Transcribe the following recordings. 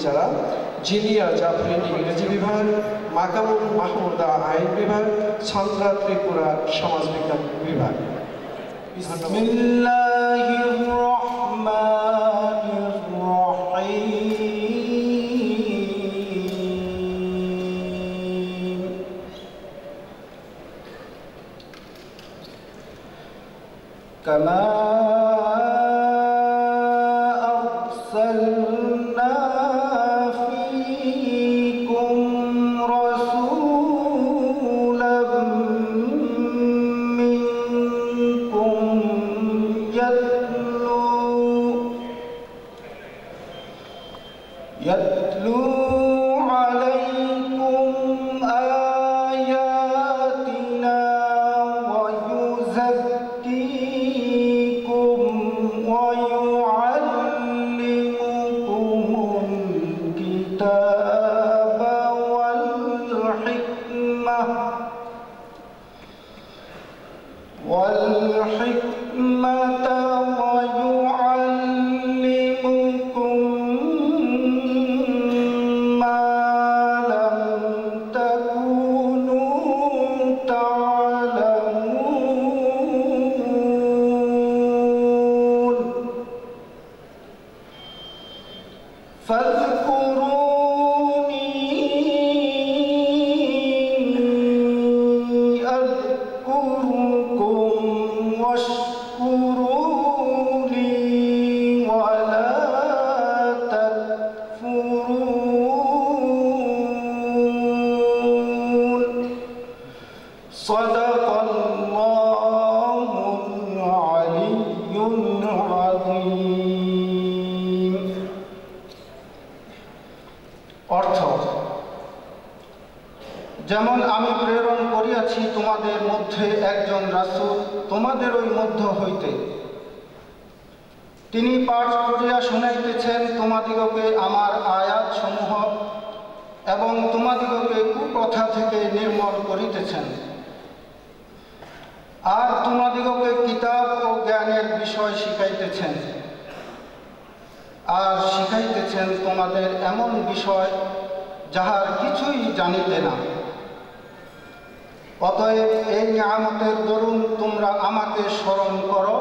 যারা জিনিয়া জাফরিন ইংরেজি বিভাগ, মাকামুল মাহমুদা আইন বিভাগ, ছন্দ্রা ত্রিপুরা সমাজবিজ্ঞান বিভাগ। বিসমিল্লাহির রহমানির রহিম। কামা أرسلنا فيكم رسولا منكم يتلو عليكم آياتنا ويزكيكم ويعلمكم الكتاب والحكمة ويعلمكم ما لم تكونوا تعلمون فاذكروني أذكركم واشكروا لي ولا تكفرون صدق الله العلي العظيم। অর্থ, যেমন আমি প্রেরণ করিয়াছি তোমাদের মধ্যে একজন রাসূল তোমাদের ওই মধ্য হইতে, তিনি পাঠ করিয়া শুনাইতেছেন তোমাদিগকে আমার আয়াত সমূহ এবং তোমাদিগকে কুকথা থেকে নির্মল করিতেছেন, আর তোমাদিগকে কিতাব ও জ্ঞানের বিষয় শিখাইতেছেন, আর শিখাইতেছেন তোমাদের এমন বিষয় যাহার কিছুই জানিতে না। অতএব এই নিয়ামতের দরুন তোমরা আমাকে স্মরণ করো,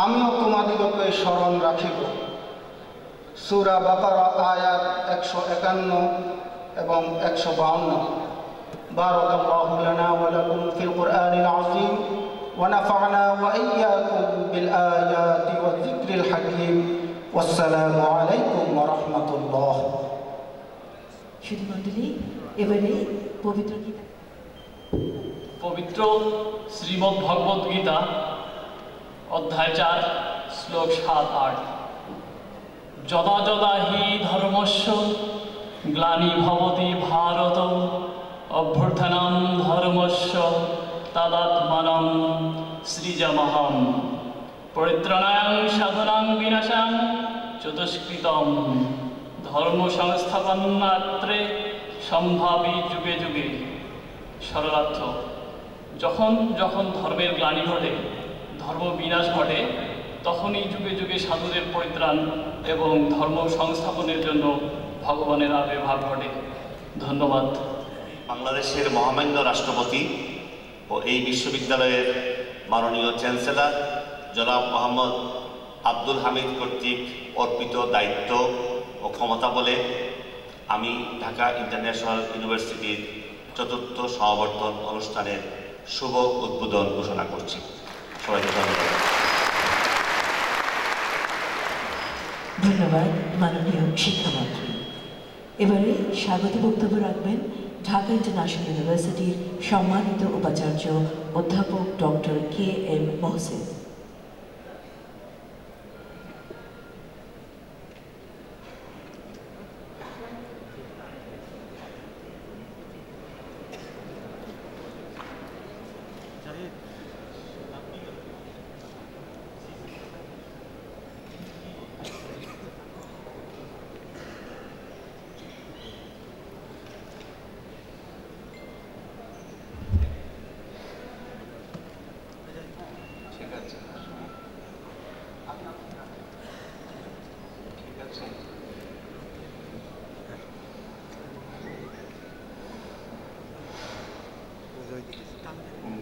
আমিও তোমাদিগকে স্মরণ রাখিব। সূরা বাকারা আয়াত 151 এবং 152। বারাকাল্লাহু লানা ওয়া লাকুম ফিল কুরআনিল আযীম ওয়া নাফা'না ওয়া ইয়্যাকুম বিল আয়াতি ওয়াজ যিকরিল হাকীম। ওয়াসসালামু আলাইকুম ওয়া রাহমাতুল্লাহ। শুধু মণ্ডলী, এবারে পবিত্র গীতা। পবিত্র শ্রীমদ্ ভগবদ গীতা অধ্যায় 4 শ্লোক 7-8। যদা যদা হি ধর্মস্য গ্লানি ভবতি ভারত অভ্যুত্থানম ধর্মস্য তদাত্মানম সৃজামহম পরিত্রাণায় সাধনাং বিনাশাং চতুষ্কৃতম ধর্ম সংস্থাপনাত্রে সম্ভাবী যুগে যুগে। সরলার্থ, যখন যখন ধর্মের গ্লানি ঘটে, ধর্ম বিনাশ ঘটে, তখনই যুগে যুগে সাধুদের পরিত্রাণ এবং ধর্ম সংস্থাপনের জন্য ভগবানের আবির্ভাব ঘটে। ধন্যবাদ। বাংলাদেশের মহামান্য রাষ্ট্রপতি ও এই বিশ্ববিদ্যালয়ের মাননীয় চ্যান্সেলর জনাব মোহাম্মদ আব্দুল হামিদ কর্তৃক অর্পিত দায়িত্ব ও ক্ষমতা বলে আমি ঢাকা ইন্টারন্যাশনাল ইউনিভার্সিটির ৪র্থ সমাবর্তন অনুষ্ঠানের শুভ উদ্বোধন ঘোষণা করছি। সবাইকে ধন্যবাদ। ধন্যবাদ মাননীয় শিক্ষামন্ত্রী। এবারে স্বাগত বক্তব্য রাখবেন ঢাকা ইন্টারন্যাশনাল ইউনিভার্সিটির সম্মানিত উপাচার্য অধ্যাপক ডক্টর KM মহসিন। ঠিক আছে।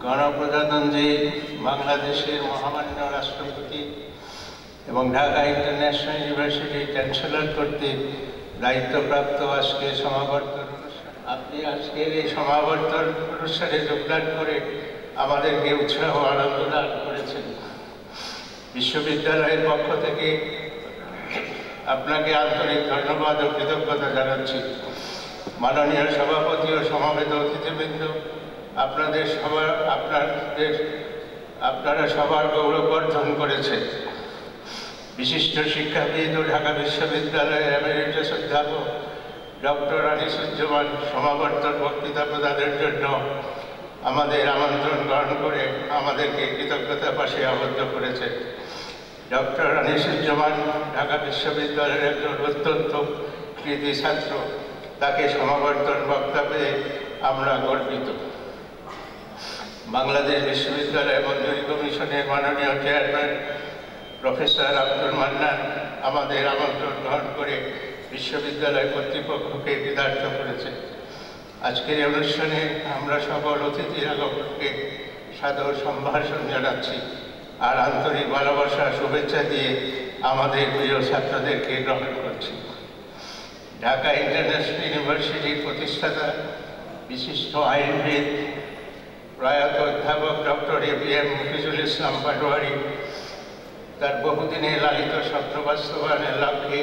গণপ্রজাতন্ত্রী বাংলাদেশের মহামান্য রাষ্ট্রপতি এবং ঢাকা ইন্টারন্যাশনাল ইউনিভার্সিটির চ্যান্সেলর কর্তৃক দায়িত্বপ্রাপ্ত আজকে সমাবর্তন অনুষ্ঠান। আপনি আজকের এই সমাবর্তন অনুষ্ঠানে যোগদান করে আমাদেরকে উৎসাহ আনন্দ দান করেছেন। বিশ্ববিদ্যালয়ের পক্ষ থেকে আপনাকে আন্তরিক ধন্যবাদ ও কৃতজ্ঞতা জানাচ্ছি। মাননীয় সভাপতি ও সমবেত অতিথিবৃন্দ, আপনারা সবার গৌরব অর্জন করেছে। বিশিষ্ট শিক্ষাবিদ ও ঢাকা বিশ্ববিদ্যালয়ের এমেরিটাস অধ্যাপক ডক্টর আনিসুজ্জামান সমাবর্তন বক্তৃতা প্রদানের জন্য আমাদের আমন্ত্রণ গ্রহণ করে আমাদেরকে কৃতজ্ঞতার পাশে আবদ্ধ করেছে। ডক্টর আনিসুজ্জামান ঢাকা বিশ্ববিদ্যালয়ের একজন অত্যন্ত কৃতি ছাত্র। তাকে সমাবর্তন বক্তা পেয়ে আমরা গর্বিত। বাংলাদেশ বিশ্ববিদ্যালয় মঞ্জুরি কমিশনের মাননীয় চেয়ারম্যান প্রফেসর আব্দুল মান্নান আমাদের আমন্ত্রণ গ্রহণ করে বিশ্ববিদ্যালয় কর্তৃপক্ষকে কৃতার্থ করেছে। আজকের এই অনুষ্ঠানে আমরা সকল অতিথির আগমনকে সাদর সম্ভাষণ জানাচ্ছি আর আন্তরিক ভালোবাসা শুভেচ্ছা দিয়ে আমাদের প্রিয় ছাত্রদেরকে গ্রহণ করছি। ঢাকা ইন্টারন্যাশনাল ইউনিভার্সিটির প্রতিষ্ঠাতা বিশিষ্ট আইনবিদ প্রয়াত অধ্যাপক ডক্টর ABM মফিজুল ইসলাম পাটোয়ারি তার বহুদিনের লালিত স্বপ্ন বাস্তবায়নের লক্ষ্যে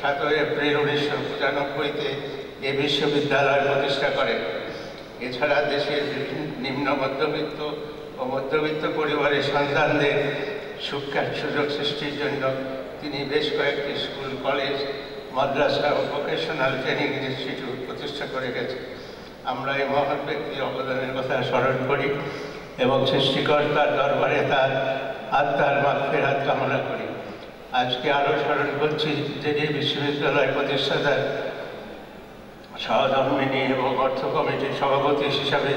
7 এপ্রিল 1995-তে এ বিশ্ববিদ্যালয় প্রতিষ্ঠা করেন। এছাড়া দেশের নিম্ন মধ্যবিত্ত ও মধ্যবিত্ত পরিবারের সন্তানদের শিক্ষার সুযোগ সৃষ্টির জন্য তিনি বেশ কয়েকটি স্কুল, কলেজ, মাদ্রাসা ও ভোকেশনাল ট্রেনিং ইনস্টিটিউট প্রতিষ্ঠা করে গেছেন। আমরা এই মহৎ ব্যক্তির অবদানের কথা স্মরণ করি এবং সৃষ্টিকর্তার দরবারে তার আত্মার মাগফিরাত কামনা করি। আজকে আরও স্মরণ করছি যিনি বিশ্ববিদ্যালয় প্রতিষ্ঠাতার সহধর্মিনী এবং অর্থ কমিটির সভাপতি হিসাবে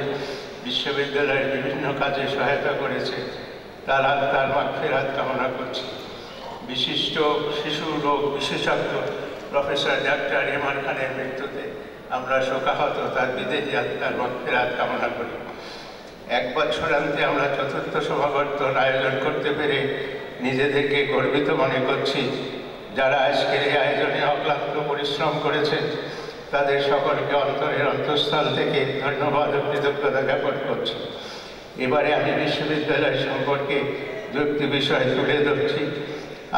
বিশ্ববিদ্যালয়ের বিভিন্ন কাজে সহায়তা করেছে, তার আত্মার মাগফিরাত কামনা করছি। বিশিষ্ট শিশু রোগ বিশেষজ্ঞ প্রফেসর ডাক্তার ইমরান খানের মৃত্যুতে আমরা শোকাহত, তার বিদেহী আত্মার মাগফিরাত কামনা করি। 1 বছরান্তে আমরা 4র্থ সমাবর্তন আয়োজন করতে পেরে নিজেদেরকে গর্বিত মনে করছি। যারা আজকের এই আয়োজনে অক্লান্ত পরিশ্রম করেছেন তাদের সকলকে অন্তরের অন্তঃস্থল থেকে ধন্যবাদ ও কৃতজ্ঞতা জ্ঞাপন করছি। এবারে আমি বিশ্ববিদ্যালয় সম্পর্কে 2টি বিষয় তুলে ধরছি।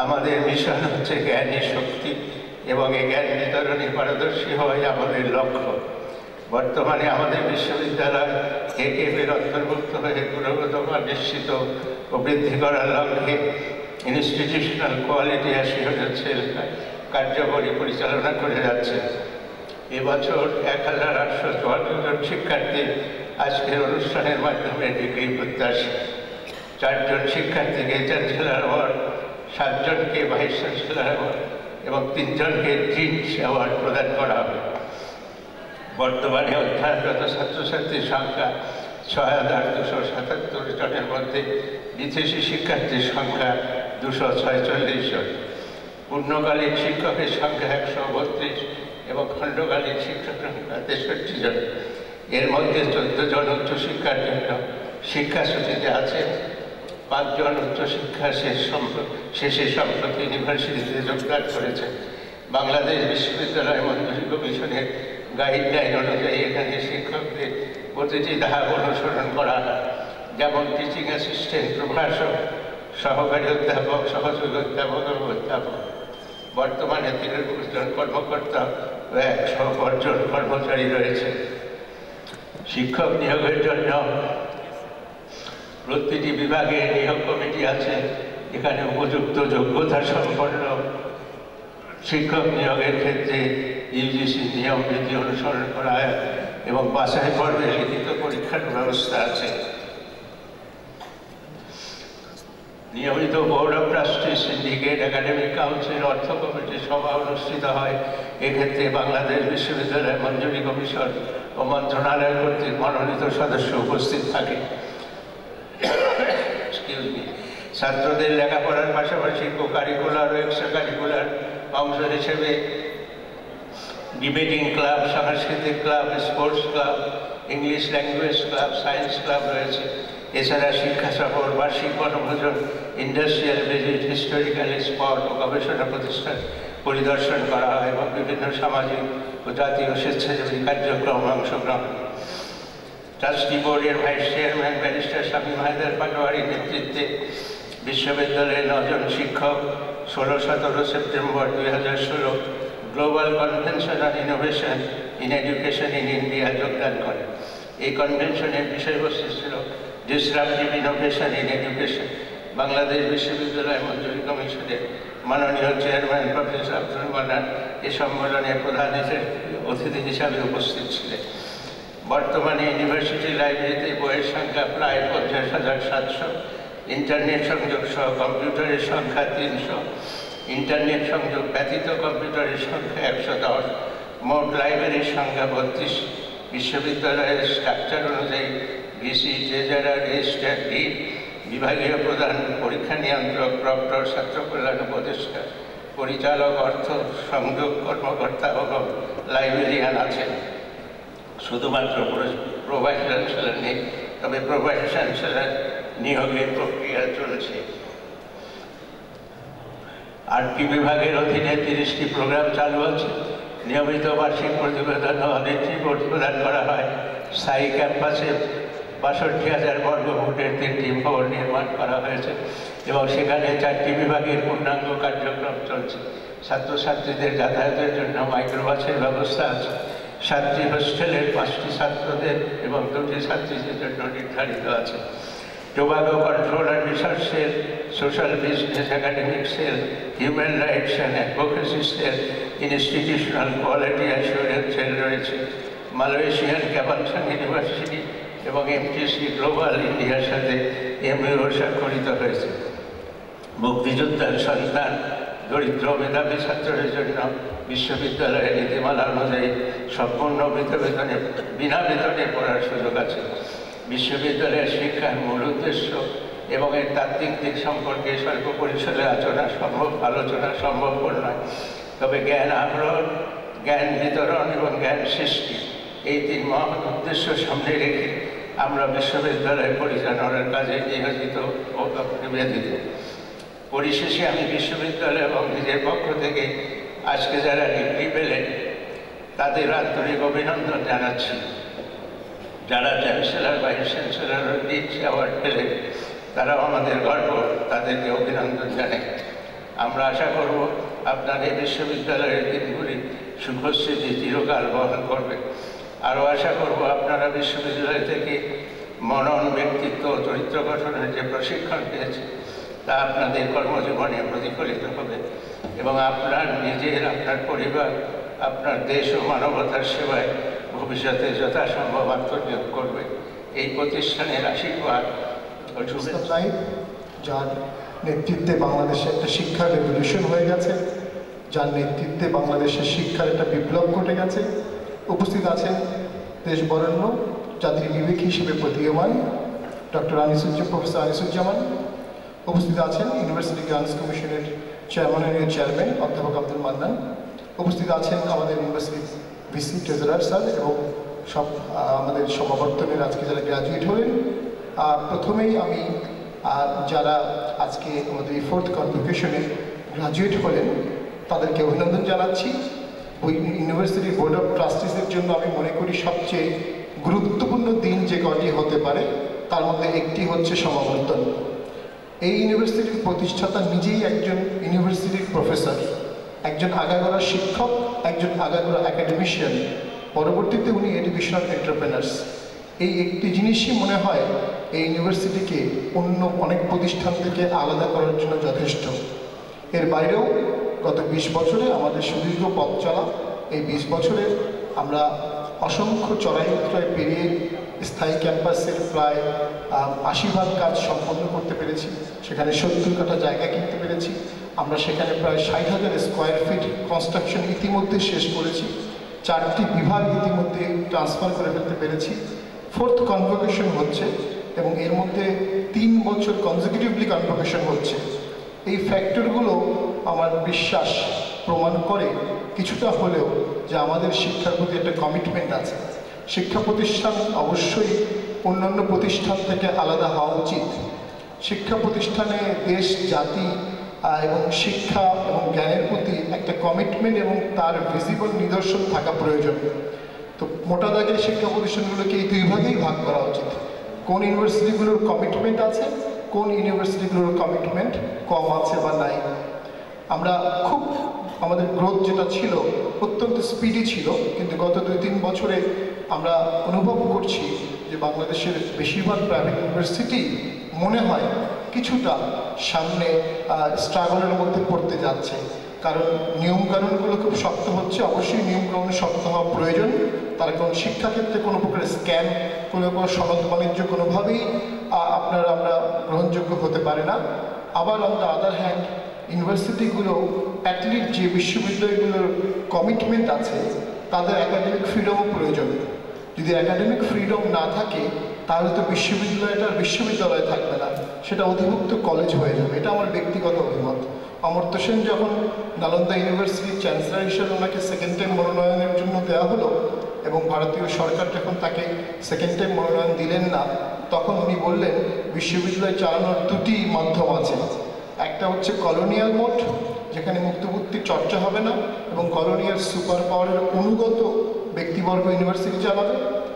আমাদের মিশন হচ্ছে জ্ঞানী শক্তি এবং এই জ্ঞান বিতরণে পারদর্শী হওয়াই আমাদের লক্ষ্য। বর্তমানে আমাদের বিশ্ববিদ্যালয় AKF-এর অন্তর্ভুক্ত হয়ে গুণগতমান নিশ্চিত ও বৃদ্ধি করার লক্ষ্যে ইনস্টিটিউশনাল কোয়ালিটি অ্যাসিওরেন্স সেল কার্যকরী পরিচালনা করে যাচ্ছে। এবছর 1854 জন শিক্ষার্থী আজকের অনুষ্ঠানের মাধ্যমে ডিগ্রি প্রত্যাশী। 4 জন শিক্ষার্থীকে চ্যান্সেলর অ্যাওয়ার্ড, 7 জনকে ভাইস চ্যান্সেলর অ্যাওয়ার্ড এবং 3 জনকে ডিনস অ্যাওয়ার্ড প্রদান করা হবে। বর্তমানে অধ্যয়নরত ছাত্রছাত্রীর সংখ্যা 6277 জনের মধ্যে বিদেশি শিক্ষার্থীর সংখ্যা 246 জন। পূর্ণকালীন শিক্ষকের সংখ্যা 132 এবং খণ্ডকালীন শিক্ষক সংখ্যা 63 জন। এর মধ্যে 14 জন উচ্চশিক্ষার জন্য শিক্ষাসূচিতে আছেন। 5 জন উচ্চশিক্ষা শেষে সম্প্রতি ইউনিভার্সিটিতে যোগদান করেছেন। বাংলাদেশ বিশ্ববিদ্যালয় মঞ্জুরি কমিশনের গাইডলাইন অনুযায়ী এখানে শিক্ষকদের প্রতিটি ধাপ অনুসরণ করা হয়, যেমন টিচিং অ্যাসিস্ট্যান্ট, প্রভাষক, সহকারী অধ্যাপক, সহযোগী অধ্যাপক এবং অধ্যাপক। বর্তমানে 23 জন কর্মকর্তা ও 100 জন কর্মচারী রয়েছে। শিক্ষক নিয়োগের জন্য প্রতিটি বিভাগে নিয়োগ কমিটি আছে। এখানে উপযুক্ত যোগ্যতা সম্পন্ন শিক্ষক নিয়োগের ক্ষেত্রে UGC নিয়ম নীতি অনুসরণ করা হয় এবং বাছাই পর্বে লিখিত পরীক্ষার ব্যবস্থা আছে। নিয়মিত board of trustee, syndicate, academic council, অর্থ কমিটির সভা অনুষ্ঠিত হয়। এক্ষেত্রে বাংলাদেশ বিশ্ববিদ্যালয় মঞ্জুরি কমিশন ও মন্ত্রণালয় কর্তৃক মনোনীত সদস্য উপস্থিত থাকে। ছাত্রদের লেখাপড়ার পাশাপাশি কো-কারিকুলার ও এক্সট্রা কারিকুলার অংশ হিসেবে ডিবেটিং ক্লাব, সাংস্কৃতিক club, sports club, English language club, science club রয়েছে। এছাড়া শিক্ষা সফর, বার্ষিক বনভোজন, ইন্ডাস্ট্রিয়াল ভিজিট, হিস্টোরিক্যাল স্পট ও গবেষণা প্রতিষ্ঠান পরিদর্শন করা হয় এবং বিভিন্ন সামাজিক ও জাতীয় স্বেচ্ছাসেবী কার্যক্রমে অংশগ্রহণ। ট্রাস্টি বোর্ডের vice chairman barrister Shamim Haider পাটোয়ারির নেতৃত্বে বিশ্ববিদ্যালয়ের 9 জন শিক্ষক 16-17 September 2016 global convention on innovation in education in India যোগদান করে। এই কনভেনশনের বিষয়বস্তু ছিল disruptive innovation in education. Bangladesh বিশ্ববিদ্যালয় মঞ্জুরি কমিশনের মাননীয় চেয়ারম্যান প্রফেসর আব্দুল মান্নান এই সম্মেলনে প্রধান অতিথি হিসাবে উপস্থিত ছিলেন। বর্তমানে ইউনিভার্সিটি লাইব্রেরিতে বইয়ের সংখ্যা প্রায় 50,700, ইন্টারনেট সংযোগ সহ কম্পিউটারের সংখ্যা 300, ইন্টারনেট সংযোগ ব্যতীত কম্পিউটারের সংখ্যা 110, মোট লাইব্রেরির সংখ্যা 32। বিশ্ববিদ্যালয়ের স্ট্রাকচার অনুযায়ী ভিসি, ট্রেজারার, রেজিস্ট্রার, ডিন, বিভাগীয় প্রধান, পরীক্ষা নিয়ন্ত্রক, প্রক্টর, ছাত্র কল্যাণ উপদেষ্টা, পরিচালক, অর্থ সংযোগ কর্মকর্তা এবং লাইব্রেরিয়ান আছেন। শুধুমাত্র প্রোভাইস চ্যান্সেলর নেই, তবে প্রোভাইস চ্যান্সেলর নিয়োগের প্রক্রিয়া চলছে। 8টি বিভাগের অধীনে 30টি প্রোগ্রাম চালু আছে। নিয়মিত বার্ষিক প্রতিবেদন ও অডিট রিপোর্ট প্রদান করা হয়। স্থায়ী ক্যাম্পাসে 62,000 বর্গফুটের 3টি ভবন নির্মাণ করা হয়েছে এবং সেখানে 4টি বিভাগের পূর্ণাঙ্গ কার্যক্রম চলছে। ছাত্রছাত্রীদের যাতায়াতের জন্য মাইক্রোবাসের ব্যবস্থা আছে। 7টি হোস্টেলের 5টি ছাত্রদের এবং 2টি ছাত্রীদের জন্য নির্ধারিত আছে। Tobacco control and research cell, social business academic cell, human rights and advocacy cell, institutional quality assurance cell রয়েছে। মালয়েশিয়ান ক্যাপানসান ইউনিভার্সিটি এবং এমটিসি গ্লোবাল ইন্ডিয়ার সাথে এমইউ স্বাক্ষরিত হয়েছে। মুক্তিযোদ্ধার সন্তান, দরিদ্র মেধাবী ছাত্রদের জন্য বিশ্ববিদ্যালয়ের নীতিমালা অনুযায়ী সম্পূর্ণ বিনা বেতনে পড়ার সুযোগ আছে। বিশ্ববিদ্যালয়ের শিক্ষার মূল উদ্দেশ্য এবং এর তাত্ত্বিক দিক সম্পর্কে স্বল্প পরিসরে আলোচনা সম্ভবপর নয়, তবে জ্ঞান আহরণ, জ্ঞান বিতরণ এবং জ্ঞান সৃষ্টি, এই 3 মহৎ উদ্দেশ্য সামনে রেখে আমরা বিশ্ববিদ্যালয় পরিচালনার কাজে নিয়োজিত ও নিবেদিত। পরিশেষে আমি বিশ্ববিদ্যালয় এবং নিজের পক্ষ থেকে আজকে যারা ডিগ্রি পেলেন তাদের আন্তরিক অভিনন্দন জানাচ্ছি। যারা chancellor, vice chancellor, dean award পেলেন তারাও আমাদের গর্ব, তাদেরকে অভিনন্দন জানাই। আমরা আশা করব আপনার এই বিশ্ববিদ্যালয়ের দিনগুলি সুখস্মৃতি চিরকাল বহন করবে। আরও আশা করব আপনারা বিশ্ববিদ্যালয় থেকে মনন, ব্যক্তিত্ব, চরিত্র গঠনের যে প্রশিক্ষণ পেয়েছে তা আপনাদের কর্মজীবনে প্রতিফলিত হবে এবং আপনার নিজের, আপনার পরিবার, আপনার দেশ ও মানবতার সেবায় ভবিষ্যতে যথাসম্ভব আত্মনিয়োগ করবে। এই প্রতিষ্ঠানের আশীর্বাদ ও শুভেচ্ছা। যার নেতৃত্বে বাংলাদেশে একটা শিক্ষার রেভলিউশন হয়ে গেছে, যার নেতৃত্বে বাংলাদেশের শিক্ষার একটা বিপ্লব ঘটে গেছে। উপস্থিত আছেন দেশ বরেণ্য জাতির বিবেক হিসেবে প্রতীয়মান প্রফেসর আনিসুজ্জামান। উপস্থিত আছেন ইউনিভার্সিটি গ্রান্টস কমিশনের চেয়ারম্যান অধ্যাপক আব্দুল মান্নান। উপস্থিত আছেন আমাদের ইউনিভার্সিটি ভিসি, ট্রেজারার স্যার এবং সব আমাদের সমাবর্তনের আজকে যারা গ্র্যাজুয়েট হলেন। প্রথমেই আমি যারা আজকে আমাদের এই 4th কনভোকেশনে গ্র্যাজুয়েট হলেন তাদেরকে অভিনন্দন জানাচ্ছি। ওই ইউনিভার্সিটি বোর্ড অফ ট্রাস্টিসের জন্য আমি মনে করি সবচেয়ে গুরুত্বপূর্ণ দিন যে কটি হতে পারে তার মধ্যে একটি হচ্ছে সমাবর্তন। এই ইউনিভার্সিটির প্রতিষ্ঠাতা নিজেই একজন ইউনিভার্সিটির প্রফেসর, একজন আগাগোড়া শিক্ষক, একজন আগাগোড়া একাডেমিশিয়ান, পরবর্তীতে উনি এডুকেশনাল এন্টারপ্রেনার্স। এই একটি জিনিসই মনে হয় এই ইউনিভার্সিটিকে অন্য অনেক প্রতিষ্ঠান থেকে আলাদা করার জন্য যথেষ্ট। এর বাইরেও গত 20 বছরে আমাদের সুদীর্ঘ পথ চলা, এই 20 বছরে আমরা অসংখ্য চড়াই উতরাই পেরিয়ে স্থায়ী ক্যাম্পাসের প্রায় 80% কাজ সম্পন্ন করতে পেরেছি। সেখানে 70 কাঠা জায়গা কিনতে পেরেছি। আমরা সেখানে প্রায় 60,000 স্কোয়ার ফিট কনস্ট্রাকশন ইতিমধ্যে শেষ করেছি। 4টি বিভাগ ইতিমধ্যে ট্রান্সফার করে ফেলতে পেরেছি। 4th কনভোকেশন হচ্ছে এবং এর মধ্যে 3 বছর কনজিকিউটিভলি কনভোকেশন হচ্ছে। এই ফ্যাক্টরগুলো আমার বিশ্বাস প্রমাণ করে কিছুটা হলেও যে আমাদের শিক্ষার প্রতি একটা কমিটমেন্ট আছে। শিক্ষা প্রতিষ্ঠান অবশ্যই অন্যান্য প্রতিষ্ঠান থেকে আলাদা হওয়া উচিত। শিক্ষা প্রতিষ্ঠানে দেশ, জাতি এবং শিক্ষা এবং জ্ঞানের প্রতি একটা কমিটমেন্ট এবং তার ভিজিবল নিদর্শন থাকা প্রয়োজন। তো মোটা দাগে শিক্ষা প্রতিষ্ঠানগুলোকে এই দুই ভাগেই ভাগ করা উচিত। কোন ইউনিভার্সিটিগুলোর কমিটমেন্ট আছে, কোন ইউনিভার্সিটিগুলোর কমিটমেন্ট কম আছে বা নাই। আমরা খুব আমাদের গ্রোথ যেটা ছিল অত্যন্ত স্পিডি ছিল, কিন্তু গত 2-3 বছরে আমরা অনুভব করছি যে বাংলাদেশের বেশিরভাগ প্রাইভেট ইউনিভার্সিটি মনে হয় কিছুটা সামনে স্ট্রাগলের মধ্যে পড়তে যাচ্ছে। কারণ নিয়মকানুনগুলো খুব শক্ত হচ্ছে। অবশ্যই নিয়মকানুন শক্ত হওয়া প্রয়োজন। তার কারণ শিক্ষাক্ষেত্রে কোনো প্রকার স্ক্যাম, কোনো সনদ বাণিজ্য কোনোভাবেই আমরা গ্রহণযোগ্য হতে পারে না। আবার অন দ্য আদার হ্যান্ড ইউনিভার্সিটিগুলো অ্যাটলিস্ট যে বিশ্ববিদ্যালয়গুলোর কমিটমেন্ট আছে তাদের একাডেমিক ফ্রিডমও প্রয়োজন। যদি একাডেমিক ফ্রিডম না থাকে তাহলে তো বিশ্ববিদ্যালয় থাকবে না, সেটা অধিভুক্ত কলেজ হয়ে যাবে। এটা আমার ব্যক্তিগত অভিমত। অমর্ত্য সেন যখন নালন্দা ইউনিভার্সিটির চ্যান্সেলর হিসেবে ওনাকে সেকেন্ড টাইম মনোনয়নের জন্য দেওয়া হলো এবং ভারতীয় সরকার যখন তাকে সেকেন্ড টাইম মনোনয়ন দিলেন না, তখন উনি বললেন বিশ্ববিদ্যালয় চালানোর দুটি মাধ্যম আছে। একটা হচ্ছে কলোনিয়াল মোড, যেখানে মুক্তবুদ্ধির চর্চা হবে না এবং কলোনিয়াল সুপার পাওয়ারের অনুগত ব্যক্তিবর্গ ইউনিভার্সিটি চালাবে।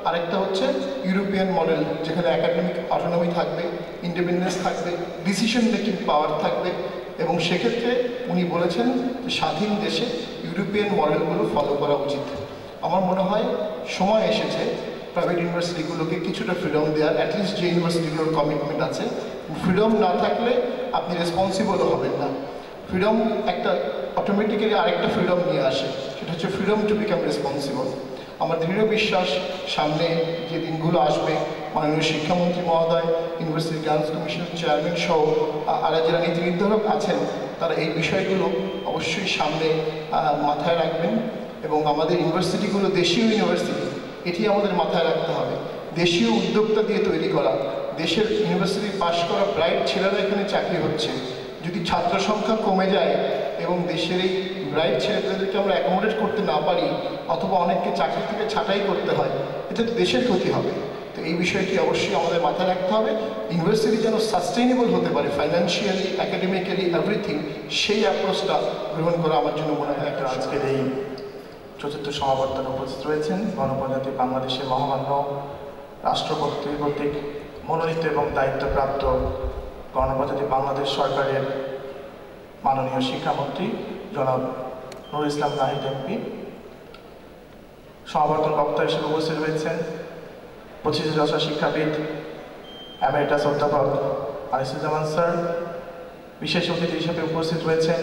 আরেকটা হচ্ছে ইউরোপিয়ান মডেল, যেখানে একাডেমিক অটোনমি থাকবে, ইন্ডিপেন্ডেন্স থাকবে, ডিসিশন মেকিং পাওয়ার থাকবে। এবং সেক্ষেত্রে উনি বলেছেন যে স্বাধীন দেশে ইউরোপিয়ান মডেলগুলো ফলো করা উচিত। আমার মনে হয় সময় এসেছে প্রাইভেট ইউনিভার্সিটিগুলোকে কিছুটা ফ্রিডম দেওয়ার। অ্যাটলিস্ট যে ইউনিভার্সিটিগুলোর কমিটমেন্ট আছে, ফ্রিডম না থাকলে আপনি রেসপন্সিবলও হবেন না। ফ্রিডম একটা অটোমেটিক্যালি আরেকটা ফ্রিডম নিয়ে আসে, সেটা হচ্ছে ফ্রিডম টু বিকাম রেসপন্সিবল। আমার দৃঢ় বিশ্বাস সামনে যে দিনগুলো আসবে, মাননীয় শিক্ষামন্ত্রী মহোদয়, ইউনিভার্সিটি গ্রান্টস কমিশনের চেয়ারম্যান সহ আর যারা নীতি নির্ধারক আছেন, তারা এই বিষয়গুলো অবশ্যই সামনে মাথায় রাখবেন। এবং আমাদের ইউনিভার্সিটিগুলো দেশীয় ইউনিভার্সিটি, এটি আমাদের মাথায় রাখতে হবে। দেশীয় উদ্যোক্তা দিয়ে তৈরি করা, দেশের ইউনিভার্সিটি পাশ করা ব্রাইট ছেলেরা এখানে চাকরি হচ্ছে। যদি ছাত্র সংখ্যা কমে যায় এবং দেশের এই ব্রাইট ছেলেদেরকে আমরা অ্যাকোমোডেট করতে না পারি, অথবা অনেককে চাকরি থেকে ছাঁটাই করতে হয়, এতে তো দেশের ক্ষতি হবে। তো এই বিষয়টি অবশ্যই আমাদের মাথায় রাখতে হবে। ইউনিভার্সিটি যেন সাস্টেইনেবল হতে পারে, ফাইন্যান্সিয়ালি, একাডেমিক্যালি, এভরিথিং, সেই অ্যাপ্রোচটা গ্রহণ করা আমার জন্য মনে হয় একটা আজকের এই চতুর্থ সমাবর্তনে উপস্থিত রয়েছেন গণপ্রজাতন্ত্রী বাংলাদেশের মহামান্য রাষ্ট্রপতি কর্তৃক মনোনীত এবং দায়িত্বপ্রাপ্ত গণপ্রজাতন্ত্রী বাংলাদেশ সরকারের মাননীয় শিক্ষামন্ত্রী জনাব নুরুল ইসলাম নাহিদ এমপি। সমাবর্তন বক্তা হিসেবে উপস্থিত রয়েছেন 25 যশা শিক্ষাবিদ এমেরিটাস অধ্যাপক আনিসুজ্জামান স্যার। বিশেষ অতিথি হিসেবে উপস্থিত রয়েছেন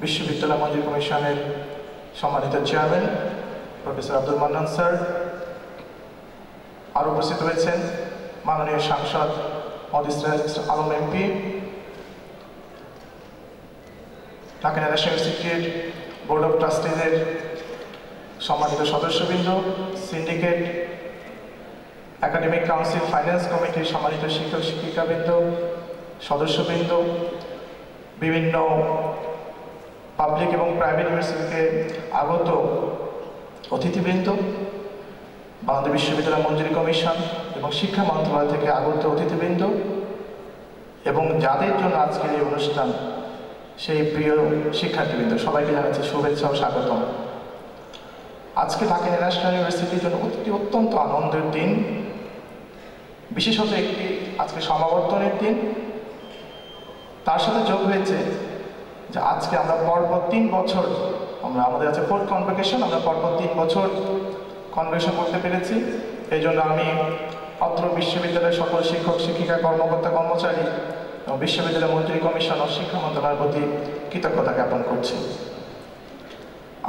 বিশ্ববিদ্যালয় মঞ্জুরি কমিশনের সম্মানিত chairman professor Abdul Mannan sir. আর উপস্থিত রয়েছেন মাননীয় সাংসদ Alam MP, Dhaka national institute board of ট্রাস্টিজের সম্মানিত সদস্যবৃন্দ, সিন্ডিকেট, একাডেমিক কাউন্সিল, ফাইন্যান্স কমিটির সম্মানিত শিক্ষক শিক্ষিকাবৃন্দ, সদস্যবৃন্দ, বিভিন্ন পাবলিক এবং প্রাইভেট ইউনিভার্সিটিতে আগত অতিথিবৃন্দ, বাংলাদেশ বিশ্ববিদ্যালয় মঞ্জুরি কমিশন এবং শিক্ষা মন্ত্রণালয় থেকে আগত অতিথিবৃন্দ এবং যাদের জন্য আজকের এই অনুষ্ঠান, সেই প্রিয় শিক্ষার্থীবৃন্দ, সবাইকে জানাচ্ছি শুভেচ্ছা ও স্বাগতম। আজকে ঢাকা ন্যাশনাল ইউনিভার্সিটির জন্য অত্যন্ত আনন্দের দিন, বিশেষত একটি আজকে সমাবর্তনের দিন। তার সাথে যোগ হয়েছে যে আজকে আমরা পরপর 3 বছর, আমাদের আছে 4th কনভোকেশন, আমরা পরপর 3 বছর কনভোকেশন করতে পেরেছি। এই জন্য আমি অত্র বিশ্ববিদ্যালয়ের সকল শিক্ষক শিক্ষিকা, কর্মকর্তা কর্মচারী এবং বিশ্ববিদ্যালয় মঞ্জুরি কমিশন ও শিক্ষা মন্ত্রণালয়ের প্রতি কৃতজ্ঞতা জ্ঞাপন করছি।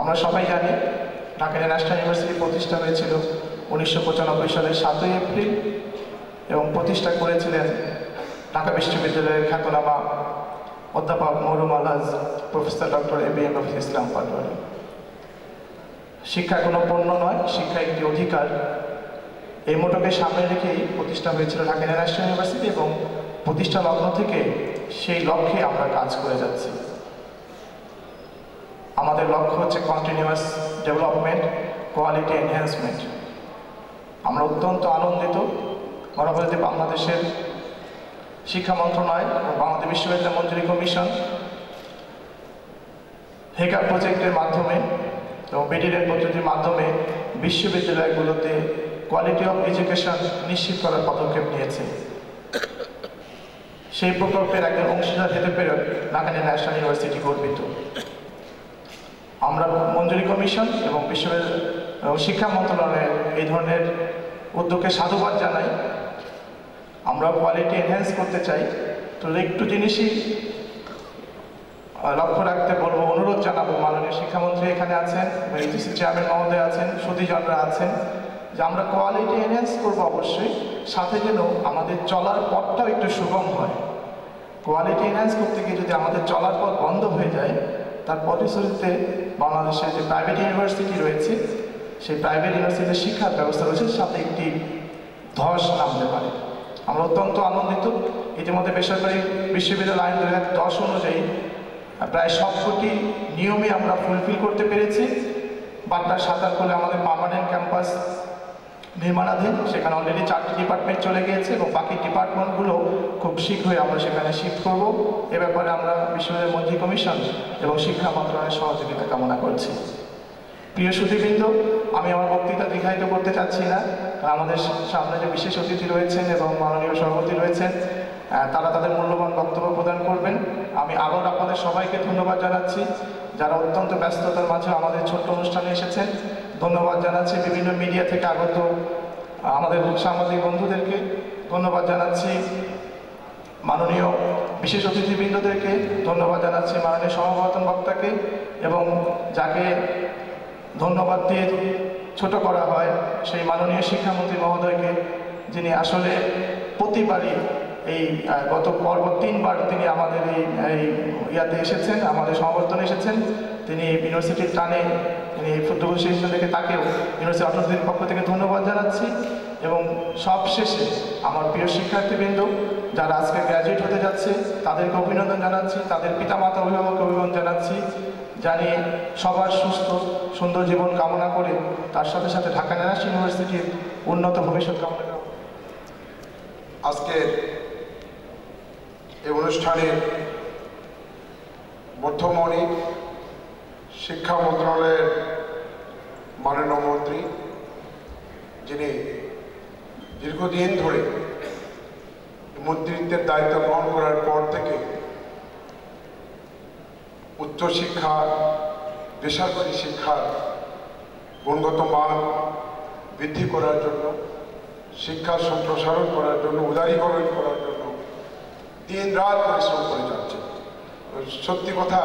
আমরা সবাই জানি ঢাকা ন্যাশনাল ইউনিভার্সিটি প্রতিষ্ঠা হয়েছিল 1995 সালের 7ই এপ্রিল এবং প্রতিষ্ঠা করেছিলেন ঢাকা বিশ্ববিদ্যালয়ের খ্যাতনামা অধ্যাপক মরহুম আলহাজ professor doctor ABM Rafiqul Islam Patwari. শিক্ষা কোনো পণ্য নয়, শিক্ষা একটি অধিকার, এই মোটোকে সামনে রেখেই প্রতিষ্ঠা হয়েছিল ঢাকা ন্যাশনাল ইউনিভার্সিটি এবং প্রতিষ্ঠা লগ্ন থেকে সেই লক্ষ্যে আমরা কাজ করে যাচ্ছি। আমাদের লক্ষ্য হচ্ছে কন্টিনিউয়াস ডেভেলপমেন্ট, কোয়ালিটি এনহ্যান্সমেন্ট। আমরা অত্যন্ত আনন্দিত গণপ্রজাতন্ত্রী বাংলাদেশের শিক্ষা মন্ত্রণালয় ও বাংলাদেশ বিশ্ববিদ্যালয় মঞ্জুরি কমিশন হেকা প্রজেক্টের মাধ্যমে এবং বেডিরেন পদ্ধতির মাধ্যমে বিশ্ববিদ্যালয়গুলোতে কোয়ালিটি অফ এডুকেশন নিশ্চিত করার পদক্ষেপ নিয়েছে। সেই প্রকল্পের একজন অংশীদার হতে পেরে নাকানি ন্যাশনাল ইউনিভার্সিটি গর্বিত। আমরা মঞ্জুরি কমিশন এবং শিক্ষা মন্ত্রণালয়ের এই ধরনের উদ্যোগকে সাধুবাদ জানাই। আমরা কোয়ালিটি এনহ্যান্স করতে চাই, তো একটু জিনিসই লক্ষ্য রাখতে বলবো, অনুরোধ জানাবো। মাননীয় শিক্ষামন্ত্রী এখানে আছেন, ইউজিসি চেয়ারম্যান মহোদয় আছেন, সুধীজনরা আছেন, যে আমরা কোয়ালিটি এনহ্যান্স করবো অবশ্যই, সাথে যেন আমাদের চলার পথটাও একটু সুগম হয়। কোয়ালিটি এনহ্যান্স করতে গিয়ে যদি আমাদের চলার পথ বন্ধ হয়ে যায়, তার ফলশ্রুতিতে বাংলাদেশের যে প্রাইভেট ইউনিভার্সিটি রয়েছে, সেই প্রাইভেট ইউনিভার্সিটির শিক্ষার ব্যবস্থা রয়েছে সাথে একটি ধস নামতে পারে। আমরা অত্যন্ত আনন্দিত, ইতিমধ্যে বেসরকারি বিশ্ববিদ্যালয় আইন 2010 অনুযায়ী প্রায় সবকটি নিয়মে আমরা ফুলফিল করতে পেরেছি। বাড্ডার সাঁতারকুলে আমাদের পার্মানেন্ট ক্যাম্পাস নির্মাণাধীন, সেখানে অলরেডি 4টি ডিপার্টমেন্ট চলে গিয়েছে এবং বাকি ডিপার্টমেন্টগুলো খুব শীঘ্রই আমরা সেখানে শিফট করব। এ ব্যাপারে আমরা বিশ্ববিদ্যালয় মঞ্জুরি কমিশন এবং শিক্ষা মন্ত্রণালয়ের সহযোগিতা কামনা করছি। প্রিয় সুধীবৃন্দ, আমি আমার বক্তৃতা দীর্ঘায়িত করতে চাচ্ছি না, কারণ আমাদের সামনে যে বিশেষ অতিথি রয়েছেন এবং মাননীয় সভাপতি রয়েছেন, তারা তাদের মূল্যবান বক্তব্য প্রদান করবেন। আমি আবার আপনাদের সবাইকে ধন্যবাদ জানাচ্ছি, যারা অত্যন্ত ব্যস্ততার মাঝে আমাদের ছোট্ট অনুষ্ঠানে এসেছেন। ধন্যবাদ জানাচ্ছি বিভিন্ন মিডিয়া থেকে আগত আমাদের সাংবাদিক বন্ধুদেরকে, ধন্যবাদ জানাচ্ছি মাননীয় বিশেষ অতিথিবৃন্দদেরকে, ধন্যবাদ জানাচ্ছি মাননীয় সমাবর্তন বক্তাকে, এবং যাকে ধন্যবাদ দিয়ে ছোট করা হয় সেই মাননীয় শিক্ষামন্ত্রী মহোদয়কে, যিনি আসলে প্রতিবারই এই গত পর্ব 3 বার তিনি আমাদের এই ইয়াতে এসেছেন, আমাদের সমাবর্তনে এসেছেন। তিনি ইউনিভার্সিটির টানে তিনি এই ফুটবল সিস্টেম থেকে তাকেও ইউনিভার্সিটি অর্থনীতির পক্ষ থেকে ধন্যবাদ জানাচ্ছি। এবং সবশেষে আমার প্রিয় শিক্ষার্থীবৃন্দ যারা আজকে গ্র্যাজুয়েট হতে যাচ্ছে, তাদেরকে অভিনন্দন জানাচ্ছি, তাদের পিতামাতা অভিভাবককে অভিনন্দন জানাচ্ছি। জানি সবার সুস্থ সুন্দর জীবন কামনা করে তার সাথে সাথে ঢাকা ন্যাশনাল ইউনিভার্সিটির উন্নত ভবিষ্যৎ কামনা করা। আজকের এই অনুষ্ঠানের মধ্যমণি শিক্ষা মন্ত্রণালয়ের মাননীয় মন্ত্রী, যিনি দীর্ঘদিন ধরে মন্ত্রিত্বের দায়িত্ব গ্রহণ করার পর থেকে উচ্চশিক্ষা, বেসরকারি শিক্ষার গুণগত মান বৃদ্ধি করার জন্য, শিক্ষা সম্প্রসারণ করার জন্য, উদারীকরণ করার জন্য দিন রাত পরিশ্রম করে যাচ্ছে। সত্যি কথা,